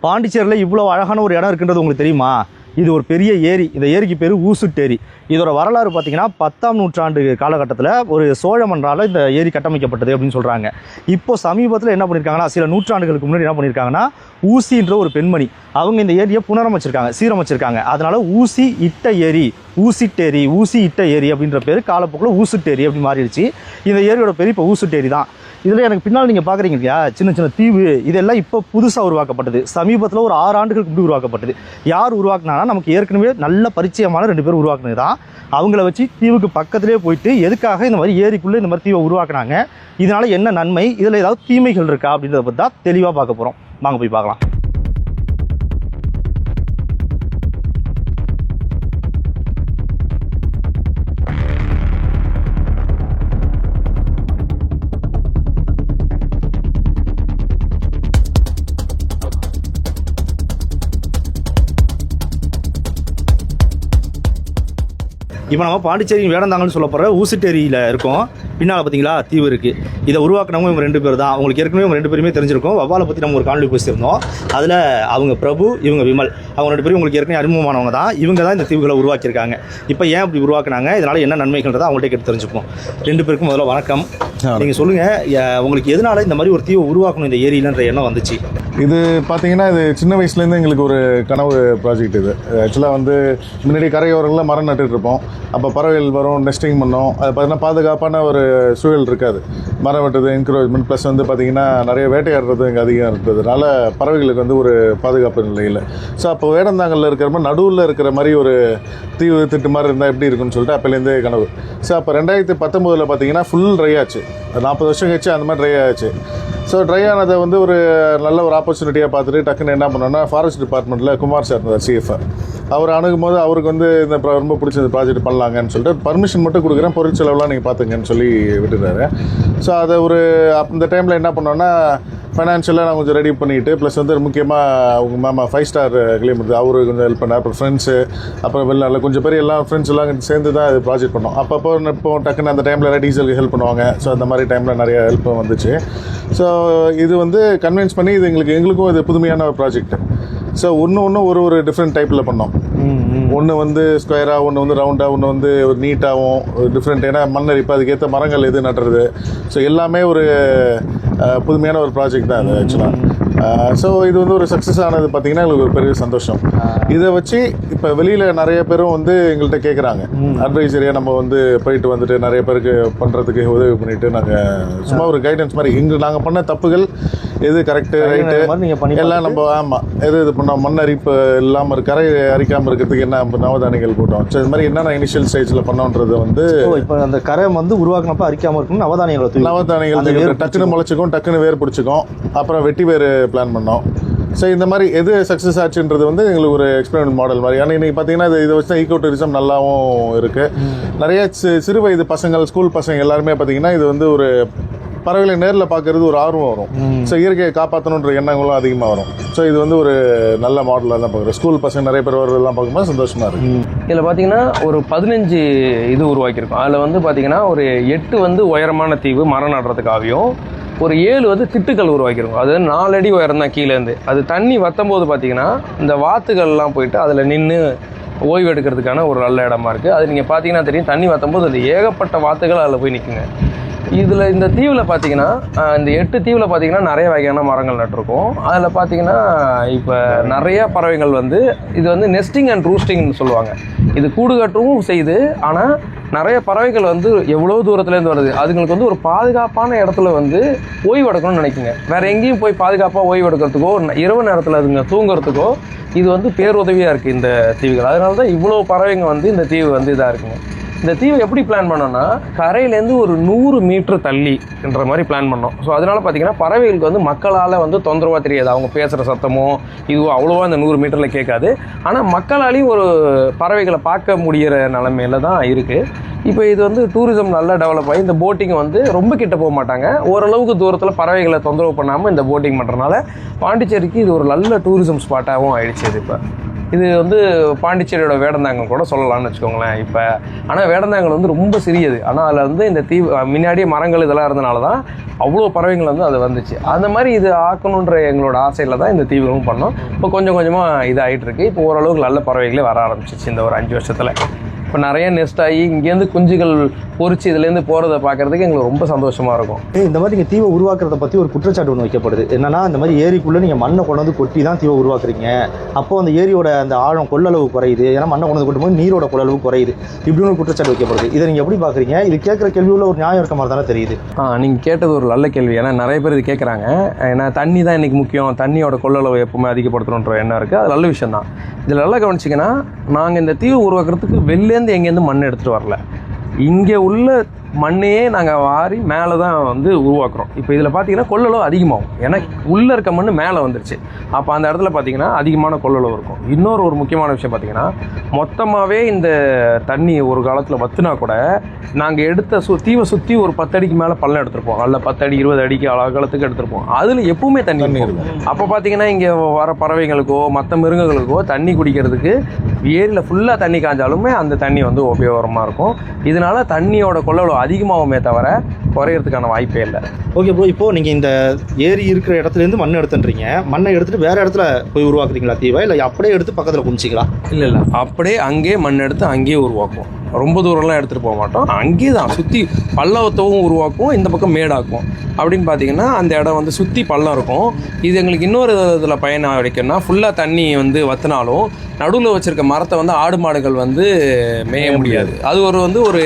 பாண்டிச்சேரியில் இவ்வளோ அழகான ஒரு இடம் இருக்குன்றது உங்களுக்கு தெரியுமா? இது ஒரு பெரிய ஏரி. இந்த ஏரிக்கு பேர் ஊசுட்டேரி. இதோட வரலாறு பார்த்தீங்கன்னா 10ஆம் நூற்றாண்டு காலகட்டத்தில் ஒரு சோழ மன்னரால் இந்த ஏரி கட்டமைக்கப்பட்டது அப்படின்னு சொல்கிறாங்க. இப்போ சமீபத்தில் என்ன பண்ணியிருக்காங்கன்னா, சில நூற்றாண்டுகளுக்கு முன்னாடி என்ன பண்ணியிருக்காங்கன்னா, ஊசின்ற ஒரு பெண்மணி அவங்க இந்த ஏரியை புனரமைச்சிருக்காங்க, சீரமைச்சிருக்காங்க. அதனால ஊசி இட்ட ஏரி, ஊசிட்டேரி, ஊசி இட்ட ஏரி அப்படின்ற பேர் காலப்போக்கில் ஊசுட்டேரி அப்படி மாறிடுச்சு. இந்த ஏரியோட பேர் இப்போ ஊசுட்டேரி தான். இதில் எனக்கு பின்னால் நீங்கள் பார்க்குறீங்க இல்லையா, சின்ன சின்ன தீவு, இதெல்லாம் இப்போ புதுசாக உருவாக்கப்பட்டது. சமீபத்தில் ஒரு 6 ஆண்டுகளுக்கு முன்னாடி உருவாக்கப்பட்டது. யார் உருவாக்குனாங்கன்னா, நமக்கு ஏற்கனவே நல்ல பரிச்சயமான 2 பேர் உருவாக்குனது தான். அவங்கள வச்சு தீவுக்கு பக்கத்திலே போயிட்டு எதுக்காக இந்த மாதிரி ஏரிக்குள்ளே இந்த மாதிரி தீவை உருவாக்குனாங்க, இதனால் என்ன நன்மை, இதில் ஏதாவது தீமைகள் இருக்கா அப்படின்றத பற்றி தான் தெளிவாக பார்க்க போகிறோம். வாங்க போய் பார்க்கலாம். இப்போ நம்ம பாண்டிச்சேரி வேடந்தாங்கன்னு சொல்ல போகிற ஊசுட்டேரியில் இருக்கோம். பின்னால் பார்த்தீங்களா தீவு இருக்குது. இதை உருவாக்குனவங்க இவங்க 2 பேர் தான். உங்களுக்கு ஏற்கனவே இவங்க 2 பேருமே தெரிஞ்சிருக்கும். வவ்வாலை பற்றி நம்ம ஒரு காணொலி பேசியிருந்தோம். அதில் அவங்க பிரபு, இவங்க விமல், அவங்க 2 பேரும் உங்களுக்கு ஏற்கனவே அறிமுகமானவங்க தான். இவங்க தான் இந்த தீவுகளை உருவாக்கியிருக்காங்க. இப்போ ஏன் அப்படி உருவாக்குனாங்க, இதனால் என்ன நன்மைகள்ன்றதை அவங்கள்ட்ட கேட்டு தெரிஞ்சுப்போம். 2 பேருக்கும் முதல்ல வணக்கம். நீங்கள் சொல்லுங்கள், உங்களுக்கு எதனால் இந்த மாதிரி ஒரு தீவை உருவாக்கணும் இந்த ஏரியிலன்ற எண்ணம் வந்துச்சு? இது பார்த்தீங்கன்னா, இது சின்ன வயசுலேருந்து எங்களுக்கு ஒரு கனவு ப்ராஜெக்ட். இது ஆக்சுவலாக வந்து முன்னாடி கரையோரங்களில் மரம் நட்டுட்ருப்போம். அப்போ பறவைகள் வரும், நெஸ்டிங் பண்ணோம். அது பார்த்தீங்கன்னா பாதுகாப்பான ஒரு சூழல் இருக்காது. மரம் வெட்டுறது, என்க்ரோச்மெண்ட், ப்ளஸ் வந்து பார்த்திங்கன்னா நிறைய வேட்டையாடுறது இங்கே அதிகம் இருக்கிறதுனால பறவைகளுக்கு வந்து ஒரு பாதுகாப்பு நிலையில். ஸோ அப்போ வேடந்தாங்கலில் இருக்கிற மாதிரி நடுவில் இருக்கிற மாதிரி ஒரு தீவு திட்டு மாதிரி இருந்தால் எப்படி இருக்குன்னு சொல்லிட்டு அப்போலேருந்தே கனவு. ஸோ அப்போ 2019 பார்த்தீங்கன்னா ஃபுல் ட்ரை ஆச்சு. 40 வருஷம் கழிச்சு அந்த மாதிரி ட்ரை ஆச்சு. ஸோ ட்ரை ஆனதை வந்து ஒரு நல்ல ஒரு ஆப்பர்ச்சுனிட்டியாக பார்த்துட்டு டக்குன்னு என்ன பண்ணோன்னா, ஃபாரஸ்ட் டிபார்ட்மெண்ட்டில் குமார் சார் இருந்தார், சிஎஃப்ஆர். அவர் அணுகும் போது அவருக்கு வந்து இந்த ரொம்ப பிடிச்ச இந்த ப்ராஜெக்ட் பண்ணலாங்கன்னு சொல்லிட்டு பர்மிஷன் மட்டும் கொடுக்குறேன், பொருள் செலவுலாம் நீங்கள் பார்த்துங்கன்னு சொல்லி விட்டுட்டாரு. ஸோ அதை ஒரு அந்த டைமில் என்ன பண்ணோன்னா, ஃபைனான்ஷியலாக நான் கொஞ்சம் ரெடி பண்ணிவிட்டு, ப்ளஸ் வந்து முக்கியமாக அவங்க மாமா 5 ஸ்டார் கிளைமேட் அவரு கொஞ்சம் ஹெல்ப் பண்ணார். அப்புறம் ஃப்ரெண்ட்ஸு, அப்புறம் வெளிநாட்டில் கொஞ்சம் பேர் எல்லாம் ஃப்ரெண்ட்ஸ் எல்லாம் சேர்ந்து தான் இது ப்ராஜெக்ட் பண்ணோம். அப்பப்போ இப்போ டக்குன்னு அந்த டைமில் எல்லாம் டீசலுக்கு ஹெல்ப் பண்ணுவாங்க. ஸோ அந்த மாதிரி டைமில் நிறைய ஹெல்ப் வந்துச்சு. ஸோ இது வந்து கன்வின்ஸ் பண்ணி இது எங்களுக்கும் இது புதுமையான ஒரு ப்ராஜெக்ட். ஸோ ஒன்று ஒரு டிஃப்ரெண்ட் டைப்பில் பண்ணோம். ஒன்று வந்து ஸ்கொயராக, ஒன்று வந்து ரவுண்டாக, ஒன்று வந்து ஒரு நீட்டாகவும் டிஃப்ரெண்ட். ஏன்னா மண்ணரி இப்போ அதுக்கேற்ற மரங்கள் எது நட்டுறது, ஸோ எல்லாமே ஒரு புதுமையான ஒரு ப்ராஜெக்ட் தான் அது ஆக்சுவலாக. ஸோ இது வந்து ஒரு சக்ஸஸ் ஆனது பார்த்திங்கன்னா எங்களுக்கு ஒரு பெரிய சந்தோஷம். இதை வச்சு இப்போ வெளியில் நிறைய பேரும் வந்து எங்கள்கிட்ட கேட்குறாங்க, அட்வைசரியாக நம்ம வந்து போயிட்டு வந்துட்டு நிறைய பேருக்கு பண்ணுறதுக்கு உதவி பண்ணிவிட்டு நாங்கள் சும்மா ஒரு கைடன்ஸ் மாதிரி நாங்கள் பண்ண தப்புகள் எது கரெக்டு ரைட்டு எல்லாம் நம்ம ஆமாம் எது பண்ணோம், மண் அரிப்பு இல்லாமல் கரை அரிக்காமல் இருக்கிறதுக்கு என்ன நவதானியங்கள் போட்டோம். ஸோ இது மாதிரி என்னென்ன இனிஷியல் ஸ்டேஜில் பண்ணோன்றது வந்து இப்போ அந்த கரை வந்து உருவாக்கினப்போ அரிக்காமல் இருக்கணும், நவதானியங்கள் டக்குன்னு முளைச்சிக்கும், டக்குன்னு வேர் பிடிச்சிக்கும். அப்புறம் வெட்டி வேர் பிளான் பண்ணோம். ஸோ இந்த மாதிரி எது சக்ஸஸ் ஆச்சுன்றது வந்து எங்களுக்கு ஒரு எக்ஸ்பெரிமெண்ட் மாடல் மாதிரி. ஆனால் இன்றைக்கி பார்த்தீங்கன்னா இதை வச்சு தான் ஈகோ டூரிசம் நல்லாவும் இருக்குது. நிறைய சிறு வயது பசங்கள், ஸ்கூல் பசங்க எல்லாருமே பார்த்தீங்கன்னா இது வந்து ஒரு பறவைகளை நேரில் பார்க்கறது ஒரு ஆர்வம் வரும். ஸோ இயற்கையை காப்பாற்றணுன்ற எண்ணங்களும் அதிகமாக வரும். ஸோ இது வந்து ஒரு நல்ல மாடலாக தான் பார்க்குறோம். ஸ்கூல் பசங்க நிறைய பேர் வரதெல்லாம் பார்க்கும்போது சந்தோஷமாக இருக்குது. இதில் பார்த்தீங்கன்னா ஒரு 15 இது உருவாக்கியிருக்கோம். அதில் வந்து பார்த்தீங்கன்னா ஒரு 8 வந்து உயரமான தீவு மரம் நடுறதுக்காகவும், ஒரு 7 வந்து திட்டுக்கள் உருவாக்கியிருக்கோம். அது 4 அடி உயரம் தான் கீழேருந்து. அது தண்ணி வற்றும்போது பார்த்தீங்கன்னா இந்த வாத்துகள்லாம் போயிட்டு அதில் நின்று ஓய்வு எடுக்கிறதுக்கான ஒரு நல்ல இடமா இருக்குது. அது நீங்கள் பார்த்தீங்கன்னா தெரியும், தண்ணி வற்றும்போது அது ஏகப்பட்ட வாத்துகள் அதில் போய் நிற்குங்க. இதில் இந்த தீவில் பார்த்தீங்கன்னா, இந்த 8 தீவில் பார்த்தீங்கன்னா நிறைய வகையான மரங்கள் நட்டிருக்கோம். அதில் பார்த்தீங்கன்னா இப்போ நிறைய பறவைகள் வந்து இது வந்து நெஸ்டிங் அண்ட் ரூஸ்டிங்னு சொல்லுவாங்க. இது கூடு கட்டவும் செய்யுது. ஆனால் நிறைய பறவைகள் வந்து எவ்வளோ தூரத்துலேருந்து வருது, அதுங்களுக்கு வந்து ஒரு பாதுகாப்பான இடத்துல வந்து ஓய்வு எடுக்கணும்னு நினைக்குங்க. வேறு எங்கேயும் போய் பாதுகாப்பாக ஓய்வு எடுக்கிறதுக்கோ, இரவு நேரத்தில் அதுங்க தூங்குறதுக்கோ இது வந்து பேருதவியாக இருக்குது இந்த தீவுகள். அதனால தான் இவ்வளோ பறவைங்க வந்து இந்த தீவு வந்து இதாக இருக்குங்க. இந்த தீவை எப்படி பிளான் பண்ணோன்னா, கரையிலேருந்து ஒரு 100 மீட்டர் தள்ளின்ற மாதிரி பிளான் பண்ணோம். ஸோ அதனால் பார்த்தீங்கன்னா பறவைகளுக்கு வந்து மக்களால் வந்து தொந்தரவாக தெரியாது. அவங்க பேசுகிற சத்தமோ இதுவோ அவ்வளோவா இந்த 100 மீட்டரில் கேட்காது. ஆனால் மக்களாலையும் ஒரு பறவைகளை பார்க்க முடிகிற நிலைமையில தான் இருக்குது. இப்போ இது வந்து டூரிசம் நல்லா டெவலப் ஆகி இந்த போட்டிங் வந்து ரொம்ப கிட்ட போக மாட்டாங்க. ஓரளவுக்கு தூரத்தில் பறவைகளை தொந்தரவு பண்ணாமல் இந்த போட்டிங் பண்ணுறதுனால பாண்டிச்சேரிக்கு இது ஒரு நல்ல டூரிசம் ஸ்பாட்டாகவும் ஆயிடுச்சு இது இப்போ. இது வந்து பாண்டிச்சேரியோட வேடந்தாங்கல் கூட சொல்லலாம்னு வச்சுக்கோங்களேன் இப்போ. ஆனால் வேடந்தாங்கல் வந்து ரொம்ப சிறியது, ஆனால் அதில் வந்து இந்த தீவு முன்னாடியே மரங்கள் இதெல்லாம் இருந்தனால தான் அவ்வளோ பறவைகள் வந்து அது வந்துச்சு. அந்த மாதிரி இது ஆக்கணுன்ற எங்களோட ஆசையில் தான் இந்த தீவுகளும் பண்ணோம். இப்போ கொஞ்சம் கொஞ்சமாக இது ஆகிட்டு இருக்கு. இப்போ ஓரளவுக்கு நல்ல பறவைகளே வர ஆரம்பிச்சிச்சு இந்த ஒரு 5 வருஷத்தில். இப்போ நிறைய நெஸ்ட் ஆகி இங்கேருந்து குஞ்சுகள் பொறிச்சு இதுலேருந்து போகிறத பார்க்குறதுக்கு எங்களுக்கு ரொம்ப சந்தோஷமாக இருக்கும். இந்த மாதிரி நீங்கள் தீவை உருவாக்குறத பற்றி ஒரு குற்றச்சாட்டு ஒன்று வைக்கப்படுது. என்னன்னா, இந்த மாதிரி ஏரிக்குள்ளே நீங்கள் மண்ணை கொண்டு வந்து கொட்டி தான் தீவை உருவாக்குறீங்க, அப்போ அந்த ஏரியோட அந்த ஆழம் கொள்ளளவு குறையுது, ஏன்னா மண்ணை கொண்டு வந்து கொட்டும்போது நீரோட கொள்ளளவு குறையுது, இப்படின்னு ஒரு குற்றச்சாட்டு வைக்கப்படுது. இதை நீங்கள் எப்படி பார்க்குறீங்க? இது கேட்குற கேள்வியில் ஒரு நியாயம் இருக்க மாதிரி தானே தெரியுது. நீங்கள் கேட்டது ஒரு நல்ல கேள்வி. ஏன்னா நிறைய பேர் இது கேட்குறாங்க. ஏன்னா தண்ணி தான் இன்றைக்கி முக்கியம், தண்ணியோட கொள்ளளவு எப்பவுமே அதிகப்படுத்தணுன்ற எண்ணம் இருக்குது. அது நல்ல விஷயம் தான். இதில் நல்லா கவனிச்சிங்கன்னா, நாங்கள் இந்த தீவு உருவாக்குறதுக்கு வெளிலேருந்து எங்கேருந்து மண் எடுத்துகிட்டு வரல. இங்கே உள்ள மண்ணையே நாங்கள் வாரி மேலே தான் வந்து உருவாக்குறோம். இப்போ இதில் பார்த்தீங்கன்னா கொள்ளளவு அதிகமாகும், ஏன்னா உள்ளே இருக்க மண் மேலே வந்துருச்சு. அப்போ அந்த இடத்துல பார்த்தீங்கன்னா அதிகமான கொள்ளளவு இருக்கும். இன்னொரு ஒரு முக்கியமான விஷயம் பார்த்தீங்கன்னா, மொத்தமாகவே இந்த தண்ணி ஒரு காலத்தில் வத்துனா கூட நாங்கள் எடுத்த தீவை சுற்றி ஒரு 10 அடிக்கு மேலே பள்ளம் எடுத்திருப்போம், அல்ல 10 அடி 20 அடிக்கு அகலத்துக்கு எடுத்திருப்போம். அதில் எப்பவுமே தண்ணி இருக்கும். அப்போ பார்த்தீங்கன்னா இங்கே வர பறவைகளுக்கோ மற்ற மிருகங்களுக்கோ தண்ணி குடிக்கிறதுக்கு ஏரியில் ஃபுல்லாக தண்ணி காய்ஞ்சாலுமே அந்த தண்ணி வந்து உபயோகரமாக இருக்கும். இதனால தண்ணியோட கொள்ளளவு அதிகமாகவுமே தவிர குறையிறதுக்கான வாய்ப்பே இல்லை. ஓகே ப்ரோ, இப்போது நீங்கள் இந்த ஏரி இருக்கிற இடத்துலேருந்து மண் எடுத்துன்றீங்க, மண்ணை எடுத்துகிட்டு வேறு இடத்துல போய் உருவாக்குறீங்களா தீவை, இல்லை அப்படியே எடுத்து பக்கத்தில் குமிச்சிங்களா? இல்லை, அப்படியே அங்கேயே மண் எடுத்து அங்கேயே உருவாக்குவோம். ரொம்ப தூரம்லாம் எடுத்துகிட்டு போக மாட்டோம், அங்கேயே தான் சுற்றி பள்ளவத்தவும் உருவாக்குவோம், இந்த பக்கம் மேடாக்குவோம். அப்படின்னு பார்த்தீங்கன்னா அந்த இடம் வந்து சுற்றி பள்ளம் இருக்கும். இது எங்களுக்கு இன்னொரு இதில் பயனாக கிடைக்கும்னா, ஃபுல்லாக தண்ணி வந்து வற்றினாலும் நடுவில் வச்சுருக்க மரத்தை வந்து ஆடு மாடுகள் வந்து மேய முடியாது. அது ஒரு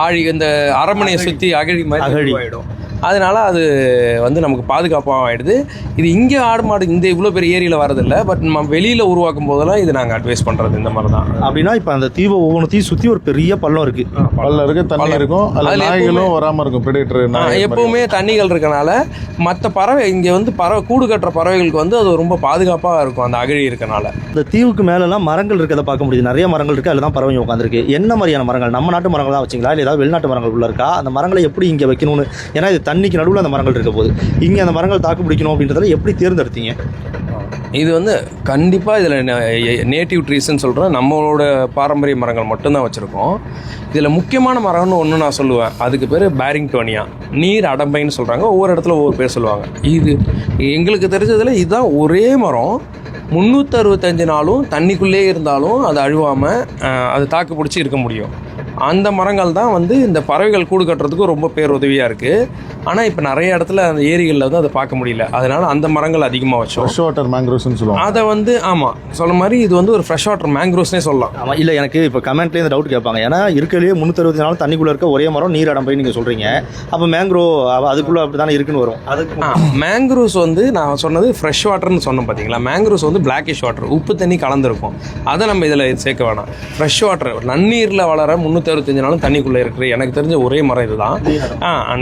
ஆழி, இந்த அரண்மனையை சுற்றி அகழி மாதிரி ஆகிடும். அதனால அது வந்து நமக்கு பாதுகாப்பாக ஆகிடுது. இது இங்கே ஆடு மாடு இந்த இவ்வளோ பெரிய ஏரியில் வரதில்லை, பட் நம்ம வெளியில் உருவாக்கும் போதெல்லாம் இது நாங்கள் அட்வைஸ் பண்ணுறது இந்த மாதிரி தான். அப்படின்னா இப்போ அந்த தீவை ஒவ்வொன்றையும் சுற்றி ஒரு பெரிய பள்ளம் இருக்குது, பள்ளம் இருக்குது, தண்ணி இருக்கும், அதில் நாய்களும் வராமல் இருக்கும், பிரெடேட்டர் எப்பவுமே தண்ணிகள் இருக்கனால மற்ற பறவை இங்கே வந்து கூடு கட்டுற பறவைகளுக்கு வந்து அது ரொம்ப பாதுகாப்பாக இருக்கும் அந்த அகழி இருக்கனால. இந்த தீவுக்கு மேலெல்லாம் மரங்கள் இருக்கிறத பார்க்க முடியுது, நிறைய மரங்கள் இருக்குது, அதில் தான் பறவை உட்காந்துருக்கு. என்ன மாதிரியான மரங்கள்? நம்ம நாட்டு மரங்கள் தான் வச்சிங்களா, இல்லை ஏதாவது வெளிநாட்டு மரங்கள் உள்ள இருக்கா? அந்த மரங்களை எப்படி இங்கே வைக்கணும்னு, ஏன்னா இது தண்ணிக்கு நடுவில் அந்த மரங்கள் இருக்க போது, இங்கே அந்த மரங்கள் தாக்கு பிடிக்கணும் அப்படின்றத எப்படி தேர்ந்தெடுத்தீங்க? இது வந்து கண்டிப்பாக இதில் நேட்டிவ் ட்ரீஸ்ன்னு சொல்கிறேன், நம்மளோட பாரம்பரிய மரங்கள் மட்டும்தான் வச்சுருக்கோம். இதில் முக்கியமான மரம்னு ஒன்று நான் சொல்லுவேன், அதுக்கு பேர் பேரிங்டோனியா, நீர் அடம்பைன்னு சொல்கிறாங்க, ஒவ்வொரு இடத்துல ஒவ்வொரு பேர் சொல்லுவாங்க. இது எங்களுக்கு தெரிஞ்சதில் இதுதான் ஒரே மரம் 365 நாளும் தண்ணிக்குள்ளே இருந்தாலும் அது அழுவாமல் அது தாக்கு பிடிச்சி இருக்க முடியும். அந்த மரங்கள் தான் வந்து இந்த பறவைகள் கூடு கட்டுறதுக்கு ரொம்ப பேருதவியாக இருக்குது. ஆனால் இப்போ நிறைய இடத்துல அந்த ஏரிகளில் வந்து அதை பார்க்க முடியல, அதனால் அந்த மரங்கள் அதிகமாக வச்சோம். ஃப்ரெஷ் வாட்டர் மேங்க்ரோவ்ஸ்னு சொல்லுவாங்க அதை வந்து. ஆமாம், சொல்ல மாதிரி இது வந்து ஒரு ஃப்ரெஷ் வாட்டர் மேங்க்ரோவ்ஸ்னே சொல்லலாம். ஆமாம், இல்லை எனக்கு இப்போ கமெண்ட்லேயே இந்த டவுட் கேட்பாங்க, ஏன்னா இருக்கிறதுலே 364 நாள் தண்ணிக்குள்ளே இருக்க ஒரே மரம் நீர் அடம்பை நீங்கள் சொல்கிறீங்க, அப்போ மேங்க்ரோவ் அதுக்குள்ளே அப்படி தானே இருக்குன்னு வரும். அதுக்கு மேங்க்ரோவ்ஸ் வந்து நான் சொன்னது ஃப்ரெஷ் வாட்டர்னு சொன்னோம் பார்த்தீங்களா, மேங்க்ரோவ்ஸ் வந்து பிளாக்கிஷ் வாட்டர், உப்பு தண்ணி கலந்துருக்கும், அதை நம்ம இதில் சேர்க்க வேணாம். ஃப்ரெஷ் வாட்டர் நன்னீரில் வளர 365 நாளும் தண்ணிக்குள்ளே இருக்கிற எனக்கு தெரிஞ்ச ஒரே மரம் இதுதான்,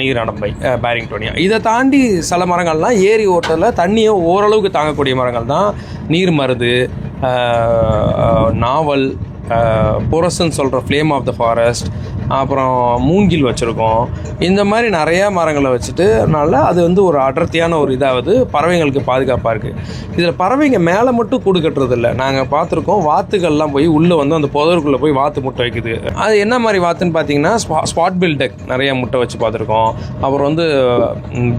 நீர் அடம்பை பேரிங்டோனியா. இதை தாண்டி சில மரங்கள்லாம் ஏரி ஓட்டத்தில் தண்ணியை ஓரளவுக்கு தாங்கக்கூடிய மரங்கள் தான் நீர் மருது, நாவல், பொரசன் சொல்கிற ஃப்ளேம் ஆஃப் த ஃபாரஸ்ட், அப்புறம் மூங்கில் வச்சுருக்கோம். இந்த மாதிரி நிறையா மரங்களை வச்சுட்டுனால அது வந்து ஒரு அடர்த்தியான ஒரு இதாவது பறவைங்களுக்கு பாதுகாப்பாக இருக்குது. இதில் பறவைங்க மேலே மட்டும் கூடு கட்டுறதில்ல, நாங்கள் பார்த்துருக்கோம் வாத்துகள்லாம் போய் உள்ளே வந்து அந்த புதருக்குள்ளே போய் வாத்து முட்டை வைக்குது. அது என்ன மாதிரி வாத்துன்னு பார்த்தீங்கன்னா ஸ்பாட் பில் டக் நிறையா முட்டை வச்சு பார்த்துருக்கோம். அப்புறம் வந்து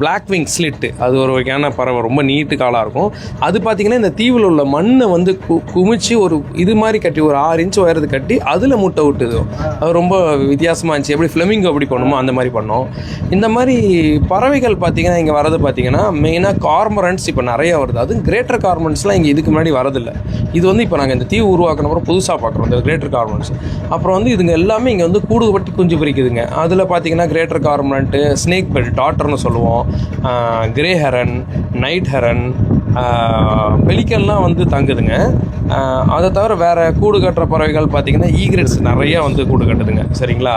பிளாக் விங் ஸ்லிட்டு, அது ஒரு வகையான பறவை, ரொம்ப நீட்டு காலாக இருக்கும். அது பார்த்திங்கன்னா இந்த தீவில் உள்ள மண்ணை வந்து குமிச்சு ஒரு இது மாதிரி கட்டி ஒரு 6 இன்ச் உயரது கட்டி அதில் முட்டை விட்டுது. அது ரொம்ப வித்தியாசமாக இருந்துச்சு. எப்படி ஃப்ளெமிங்கோ எப்படி பண்ணுமோ அந்த மாதிரி பண்ணோம். இந்த மாதிரி பறவைகள் பார்த்திங்கன்னா இங்கே வரது பார்த்திங்கன்னா மெயினாக கார்மரண்ட்ஸ் இப்போ நிறையா வருது. அதுவும் கிரேட்டர் கார்மரண்ட்ஸ்லாம் இங்கே இதுக்கு முன்னாடி வரதில்லை. இது வந்து இப்போ நாங்கள் இந்த தீவு உருவாக்கினப்பறம் புதுசாக பார்க்குறோம் இந்த கிரேட்டர் கார்மரண்ட்ஸ். அப்புறம் வந்து இதுங்க எல்லாமே இங்கே வந்து கூடு கட்டி குஞ்சு பிரிக்குதுங்க. அதில் பார்த்திங்கன்னா கிரேட்டர் கார்மரண்ட்டு, ஸ்னேக் பெல் டாட்டர்னு சொல்லுவோம், கிரே ஹெரன், நைட் ஹெரன், பெலிக்கன்லாம் வந்து தங்குதுங்க. அதை தவிர வேறு கூடு கட்டுற பறவைகள் பார்த்திங்கன்னா ஈக்ரெட்ஸ் நிறையா வந்து கூடு கட்டுதுங்க. சரிங்களா,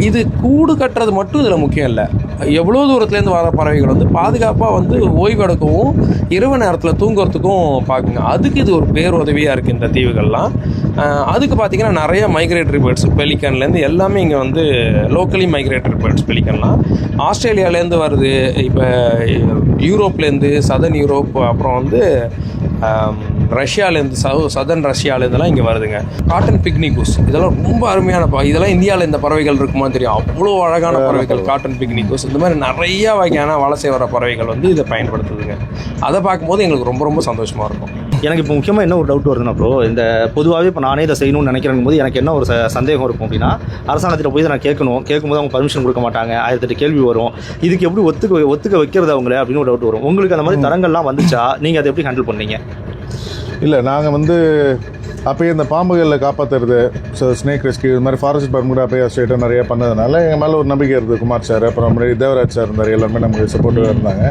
இது கூடு கட்டுறது மட்டும் இதில் முக்கியம் இல்லை, எவ்வளோ தூரத்துலேருந்து வர பறவைகள் வந்து பாதுகாப்பாக வந்து ஓய்வெடுக்கவும் இரவு நேரத்தில் தூங்குறதுக்கும் பார்க்குங்க. அதுக்கு இது ஒரு பேருதவியாக இருக்குது இந்த தீவுகள்லாம். அதுக்கு பார்த்திங்கன்னா நிறைய மைக்ரேட்டரி பேர்ட்ஸ், பெலிக்கன்லேருந்து எல்லாமே இங்கே வந்து லோக்கலி மைக்ரேட்டரி பேர்ட்ஸ். பெலிக்கன்லாம் ஆஸ்திரேலியாவிலேருந்து வருது, இப்போ யூரோப்லேருந்து, சதர்ன் யூரோப், அப்புறம் வந்து ரஷ்யாவிலேருந்து சதர்ன் ரஷ்யாவிலேருந்துலாம் இங்கே வருதுங்க. காட்டன் பிக்னிகூஸ் இதெல்லாம் ரொம்ப அருமையான இதெல்லாம் இந்தியாவில் இந்த பறவைகள் இருக்குமா தெரியும், அவ்வளோ அழகான பறவைகள் காட்டன் பிக்னிகூஸ். இந்த மாதிரி நிறையா வகையான வலசை வர பறவைகள் வந்து இதை பயன்படுத்துதுங்க. அதை பார்க்கும்போது எங்களுக்கு ரொம்ப ரொம்ப சந்தோஷமாக இருக்கும். எனக்கு இப்போ முக்கியமாக என்ன ஒரு டவுட் வருதுன்னா ப்ரோ, இந்த பொதுவாகவே இப்போ நானே இதை செய்யணும்னு நினைக்கிறேன் போது எனக்கு என்ன ஒரு சந்தேகம் இருக்கும் அப்படின்னா, அரசாங்கத்தில் போய் இதை நான் கேட்கும்போது அவங்க பர்மிஷன் கொடுக்க மாட்டாங்க, 1008 கேள்வி வரும், இதுக்கு எப்படி ஒத்துக்க வைக்கிறது அவங்கள அப்படின்னு ஒரு டவுட் வரும். உங்களுக்கு அந்த மாதிரி தரங்கள்லாம் வந்துச்சா, நீங்கள் அதை எப்படி ஹேண்டில் பண்ணீங்க? இல்லை, நாங்கள் வந்து அப்போயே இந்த பாம்புகளில் காப்பாற்றுறது, ஸோ ஸ்னேக் ரெஸ்கியூ இது மாதிரி ஃபாரஸ்ட் டிபார்ட்மெண்ட் அப்போயே ஸ்டேட்டாக நிறையா பண்ணதுனால எங்கள் மேலே ஒரு நம்பிக்கை இருந்தது. குமார் சார், அப்புறம் முன்னாடி தேவராஜ் சார் இருந்தார், எல்லாருமே நமக்கு சப்போர்ட்டிவாக இருந்தாங்க.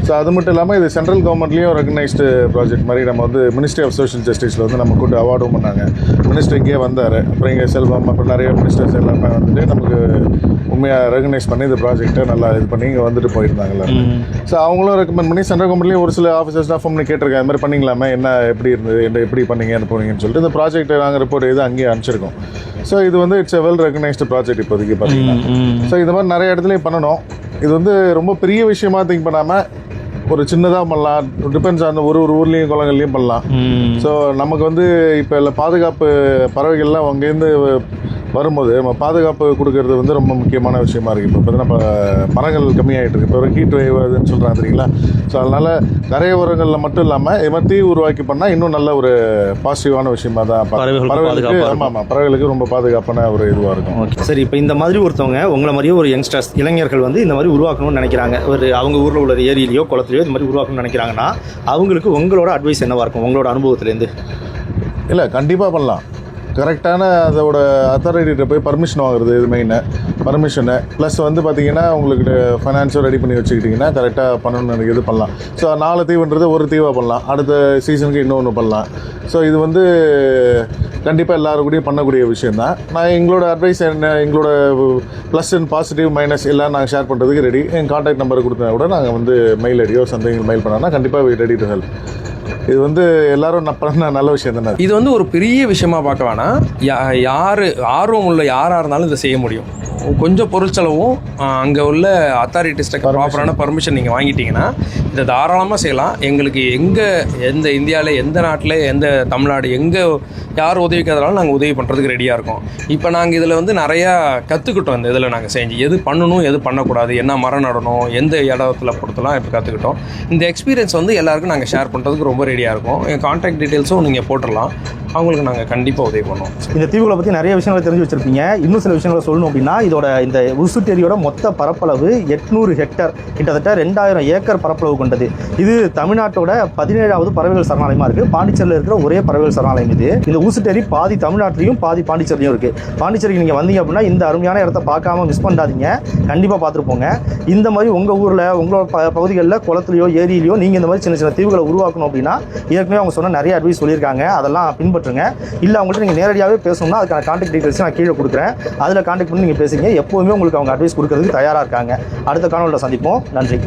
ஸோ அது மட்டும் இல்லாமல் இது சென்ட்ரல் கவர்மெண்ட்லேயும் ரெகனைஸ்டு ப்ராஜெக்ட் மாதிரி நம்ம வந்து மினிஸ்ட்ரி ஆஃப் சோஷியல் ஜஸ்டிஸில் வந்து நம்ம கூட்டு அவார்டும் பண்ணாங்க. மினிஸ்டர் இங்கேயே வந்தார், அப்புறம் இங்கே செல்வம், அப்புறம் நிறைய மினிஸ்டர்ஸ் எல்லாமே வந்துட்டு நமக்கு உண்மையாக ரெகனைஸ் பண்ணி இந்த ப்ராஜெக்ட்டை நல்லா இது பண்ணி இங்கே வந்துட்டு போயிருந்தாங்கல்ல. ஸோ அவங்களும் ரெக்கமெண்ட் பண்ணி சென்ட்ரல் கவர்மெண்ட்லேயும் ஒரு சில ஆஃபீஸர்ஸ்லாம் ஃபோன் பண்ணி கேட்டிருக்காங்க, இது மாதிரி பண்ணிங்களாமே, என்ன எப்படி இருந்தது, எப்படி பண்ணீங்கன்னு போனீங்கன்னு சொல்லிட்டு இந்த ப்ராஜெக்ட்டை நாங்கள் ரிப்போர்ட் இது அங்கேயே அனுப்பிச்சிருக்கோம். ஸோ இது வந்து இட்ஸ் வெல் ரெகனைஸ்டு ப்ராஜெக்ட் இப்போதைக்கு பார்த்தீங்கன்னா. ஸோ இது மாதிரி நிறைய இடத்துலையும் பண்ணணும். இது வந்து ரொம்ப பெரிய விஷயமா திங்க் பண்ணாமல் ஒரு சின்னதாக பண்ணலாம், டிபெண்ட்ஸ் ஆன் ஒரு ஊர்லேயும் குளங்கள்லையும் பண்ணலாம். ஸோ நமக்கு வந்து இப்போ இல்லை பாதுகாப்பு பறவைகள்லாம் அங்கேருந்து வரும்போது நம்ம பாதுகாப்பு கொடுக்கறது வந்து ரொம்ப முக்கியமான விஷயமா இருக்குது. இப்போ பார்த்தீங்கன்னா மரங்கள் கம்மியாகிட்டு இருக்குது, இப்போ ஒரு ஹீட் வேவ் அதுன்னு சொல்கிறாங்க தெரியுங்களா. ஸோ அதனால் கரையோரங்களில் மட்டும் இல்லாமல் இது மாதிரி தீ உருவாக்கி பண்ணால் இன்னும் நல்ல ஒரு பாசிட்டிவான விஷயமா தான் பறவைகளுக்கு. ஆமாம், பறவைகளுக்கு ரொம்ப பாதுகாப்பான ஒரு இதுவாக இருக்கும். ஓகே, சரி. இப்போ இந்த மாதிரி ஒருத்தவங்க உங்களை மாதிரியே ஒரு யங்ஸ்டர்ஸ் இளைஞர்கள் வந்து இந்த மாதிரி உருவாக்கணும்னு நினைக்கிறாங்க, ஒரு அவங்க ஊரில் உள்ள ஏரியிலையோ குளத்துலையோ இந்த மாதிரி உருவாக்கணும்னு நினைக்கிறாங்கன்னா அவங்களுக்கு உங்களோட அட்வைஸ் என்னவாக இருக்கும் உங்களோட அனுபவத்துலேருந்து? இல்லை, கண்டிப்பாக பண்ணலாம். கரெக்டான அதோட அத்தாரிட்டிகிட்ட போய் பர்மிஷன் வாங்குறது இது மெயினு. பர்மிஷனு ப்ளஸ் வந்து பார்த்திங்கன்னா உங்களுக்கு ஃபைனான்ஸும் ரெடி பண்ணி வச்சுக்கிட்டிங்கன்னா கரெக்டாக பண்ணணும்னு இது பண்ணலாம். ஸோ 4 தீவுன்றது ஒரு தீவாக பண்ணலாம், அடுத்த சீசனுக்கு இன்னொன்று பண்ணலாம். ஸோ இது வந்து கண்டிப்பாக எல்லாருக்கூடையும் பண்ணக்கூடிய விஷயந்தான். நான் எங்களோட அட்வைஸ் என்ன, எங்களோட ப்ளஸ் அண்ட் பாசிட்டிவ் மைனஸ் எல்லாம் நாங்கள் ஷேர் பண்ணுறதுக்கு ரெடி. எங்கள் கான்டாக்ட் நம்பர் கொடுத்தா கூட நாங்கள் வந்து மெயில் ஐடியோ சந்தைகள் மெயில் பண்ணோன்னா கண்டிப்பாக ரெடி டு ஹெல்ப். இது வந்து எல்லாரும் பண்ண நல்ல விஷயம் தானே. இது வந்து ஒரு பெரிய விஷயமா பார்க்க வேணாம். யார் ஆர்வம் உள்ள யாராக இருந்தாலும் இதை செய்ய முடியும். கொஞ்சம் பொருட்செலவும் அங்கே உள்ள அத்தாரிட்டிஸ்ட்டை ப்ராப்பரான பர்மிஷன் நீங்கள் வாங்கிட்டீங்கன்னா இதை தாராளமாக செய்யலாம். எங்களுக்கு எந்த இந்தியாவில் எந்த நாட்டில் எந்த தமிழ்நாடு எங்கே யார் உதவிக்கிறதாலும் நாங்கள் உதவி பண்ணுறதுக்கு ரெடியாக இருக்கோம். இப்போ நாங்கள் இதில் வந்து நிறையா கற்றுக்கிட்டோம். இந்த இதில் நாங்கள் செஞ்சு எது பண்ணணும் எது பண்ணக்கூடாது, என்ன மரம் நடணும், எந்த இடத்துல பொறுத்தலாம் இப்போ கற்றுக்கிட்டோம். இந்த எக்ஸ்பீரியன்ஸ் வந்து எல்லாருக்கும் நாங்கள் ஷேர் பண்ணுறதுக்கு ரொம்ப ரெடியாக இருக்கோம். என் கான்டாக்ட் டீட்டெயில்ஸும் நீங்கள் போட்டுடலாம், அவங்களுக்கு நாங்கள் கண்டிப்பாக உதவி பண்ணுவோம். இந்த தீவுகளை பற்றி நிறைய விஷயங்களை தெரிஞ்சு வச்சுருப்பீங்க. இன்னும் சில விஷயங்களை சொல்லணும் அப்படின்னா, இதோட இந்த ஊசுட்டேரியோட மொத்த பரப்பளவு 800 ஹெக்டர், கிட்டத்தட்ட 2000 ஏக்கர் பரப்பளவு கொண்டது. இது தமிழ்நாட்டோட 17வது பறவைகள் சரணாலயமாக இருக்குது. பாண்டிச்சேரியில் இருக்கிற ஒரே பறவைகள் சரணாலயம் இது. இந்த ஊசுட்டேரி பாதி தமிழ்நாட்டிலையும் பாதி பாண்டிச்சேரியும் இருக்குது. பாண்டிச்சேரிக்கு நீங்கள் வந்தீங்க அப்படின்னா இந்த அருமையான இடத்த பார்க்காம மிஸ் பண்ணாதீங்க, கண்டிப்பாக பார்த்துட்டு போங்க. இந்த மாதிரி உங்கள் ஊரில் உங்களோட பகுதிகளில் குளத்துலையோ ஏரியிலையோ நீங்கள் இந்த மாதிரி சின்ன சின்ன தீவுகளை உருவாக்கணும் அப்படின்னா ஏற்கனவே அவங்க சொன்ன நிறைய அட்வைஸ் சொல்லியிருக்காங்க, அதெல்லாம் பின்பற்றுங்க. இல்லை அவங்கள்ட்ட நீங்கள் நேரடியாகவே பேசணும்னா அதுக்கான கான்டாக்ட் டீட்டெயில்ஸ் நான் கீழே கொடுக்குறேன், அதில் கான்டாக்ட் பண்ணி நீங்கள் பேசுங்க. எப்போதுமே உங்களுக்கு அவங்க அட்வைஸ் கொடுக்கறதுக்கு தயாராக இருக்காங்க. அடுத்த காணொலியில் சந்திப்போம். நன்றி.